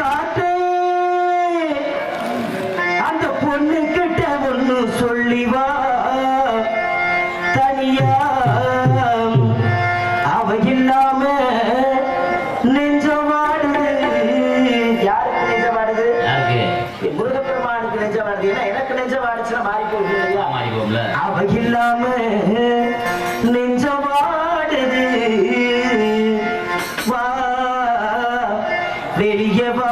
பூங்காற்றே அந்த பொண்ணு கிட்ட ஒண்ணு சொல்லிவா தனியா அவ இல்லாம நெஞ்சமாடுது. யாருக்கு நெஞ்சமாடுது? முருகப்பெருமானுக்கு நெஞ்சமாடுது. ஏன்னா எனக்கு நெஞ்சமாடுச்சுன்னா மாறி போகுது இல்லையா? அவ இல்லாம நெஞ்சமாடுது. வா வெளியே வா.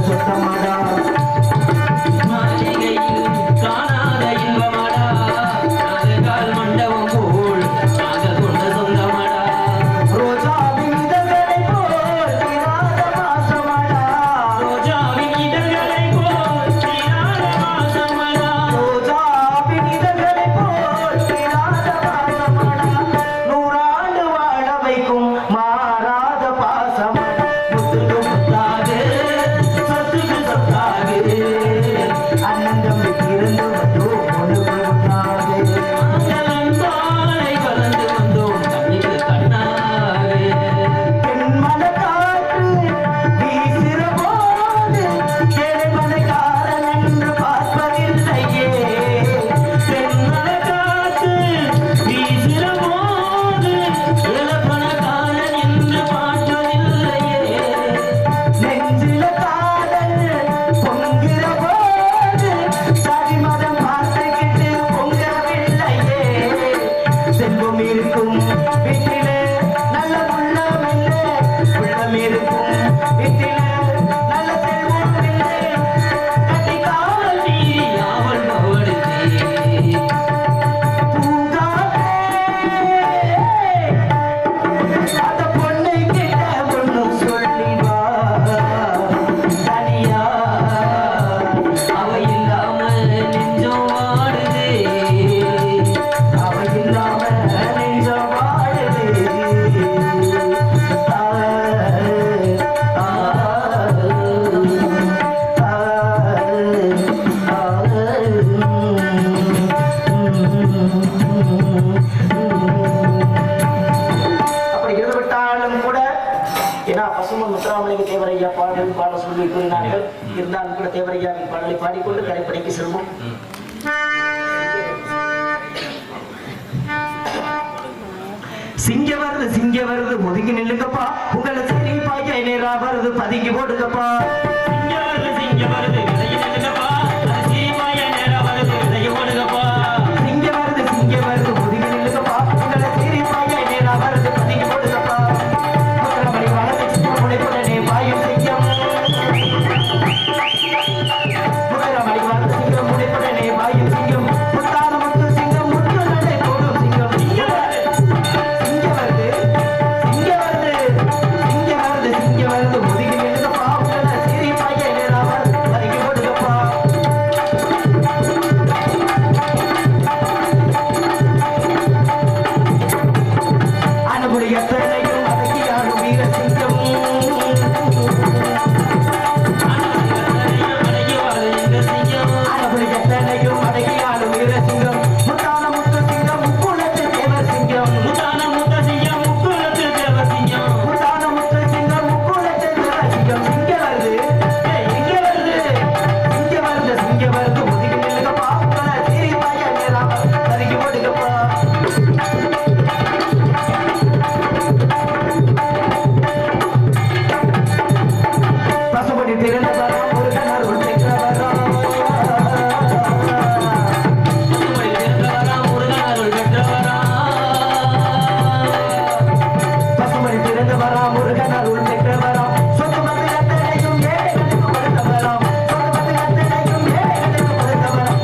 சொந்தமாடா மாளிகையில் காணாத இன்பமாடா நாககால் மண்டபம் போல் நாங்கள் கொண்ட சொந்தமாடா ரோஜாவின் இதழ்களை போல் தீராத பாசமாடா ரோஜாவின் இதழ்களை போல் தீராத வாசமாடா ரோஜாவின் இதழ்களை போல் தீராத பாசமாடா நூறாண்டு வாழ வைக்கும் மாறாத பாசமாடா முத்துக்கு முத்தாக சொத்துக்கு சொத்தாக அண்ணன் தம்பி இருந்து வந்தோம் ஒண்ணுக்கு ஒன்றாக நாங்கள் அன்பாலை கலந்து வந்தோம் கண்ணுக்கு கண்ணாக பெண்மன காற்று வீசுற போது ஏழைமனக்காரன் என்று பார்ப்பதில்லையே பெண்மன காத்து வீசுற போது இளப்பணக்காரன் என்று பார்ப்பதில்லையே நெஞ்சில காதல் பொங்குற போது சாதி மதம் பார்த்துக்கிட்டு பொங்கவில்லையே செல்வம் இருக்கும் வீட்டிலே நல்ல உள்ளம் இல்லை உள்ளம் இருக்கும் வீட்டிலே நல்ல செல்வம் இல்லை கட்டி காவல் மீறி அவள் பவடுதே பூங்காவே அந்த பொண்ணு கிட்ட ஒண்ணு சொல்லி வா தனியா அவ இல்லாம நெஞ்சம் வாடுதே அவ இல்லாம நெஞ்சம் வாழுது அப்படி இருந்துவிட்டாலும் கூட ஏன்னா பசுமன் முத்துராமலிங்க தேவரையா பாடல் பாட சொல்லி கூறினார்கள் இருந்தாலும் கூட தேவரையாவின் பாடலை பாடிக்கொண்டு கடைப்படைக்கு செல்வோம் சிங்க வருது ஒதுங்கி நில்லுங்கப்பா உங்களை சரி பாய்க்க நேரா வருது பதுங்கி போடுங்கப்பா சிங்க வருது விதைய நின்னுங்கப்பா அது சீமாய நேரா வருது விதைய ஓடுங்கப்பா சிங்க வருது ஒதுங்கி நில்லுங்கப்பா உங்களை சரி பாய்க்க நேரா வருது பதுங்கி போடுங்கப்பா முத்திரமணி வளர்ச்சி முனைப்புடனே பாயும் சிங்கம் முத்திரமணி வளர்ச்சி முனைப்புடனே பாயும் சிங்கம் முத்தான முத்து சிங்கம் முத்து நடை போடும் சிங்கம் சிங்க வருது ஒதுங்கி நில்லுங்கப்பா உங்களை சரி பாய்க்க நேரா வருது பதுங்கி போடுங்கப்பா அனுபவி எத்தனையும் அடக்கியாடும் வீர சிங்கம் அடங்கி வருது எங்க சிங்கம் அனுபவி எத்தனையும் அடக்கியாடும் வீர சிங்கம் முத்தான முத்து சிங்கம் முக்குளத்து தேவர் சிங்கம் முத்தான முத்த சிங்கம் முக்குளத்து தேவ சிங்கம் முத்தான முத்து சிங்கம் முக்குளத்து தேவர் சிங்கம் சிங்க வருது இங்க வருது ஒதுக்கி நில்லுங்கப்பா உங்களை சீரி பாய நேரம் பதுக்கி போடுங்கப்பா பசுபடி திறந்த வரம் முருகன் அருள் பெற்ற வரம் முத்துமணி திறந்தவரா முருகன் அருள் பெற்றவரா பசுமணி திறந்து வராம் முருகன் அருள் பெற்ற வராம் சொத்து பத்து அத்தனையும் ஏழைகளுக்கு கொடுத்த வராம் சொத்து பத்து அத்தனையும் ஏழைகளுக்கு கொடுத்த வராம்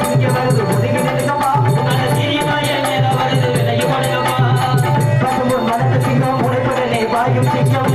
இங்க வருது ஒதுங்கி நிற்கப்பா உங்கள சீமாய நேரா வருது விதைய ஓடுங்கப்பா பசும்பொன் மனத்து சிங்கம் உடைப்படனே பாயும் சிங்கம்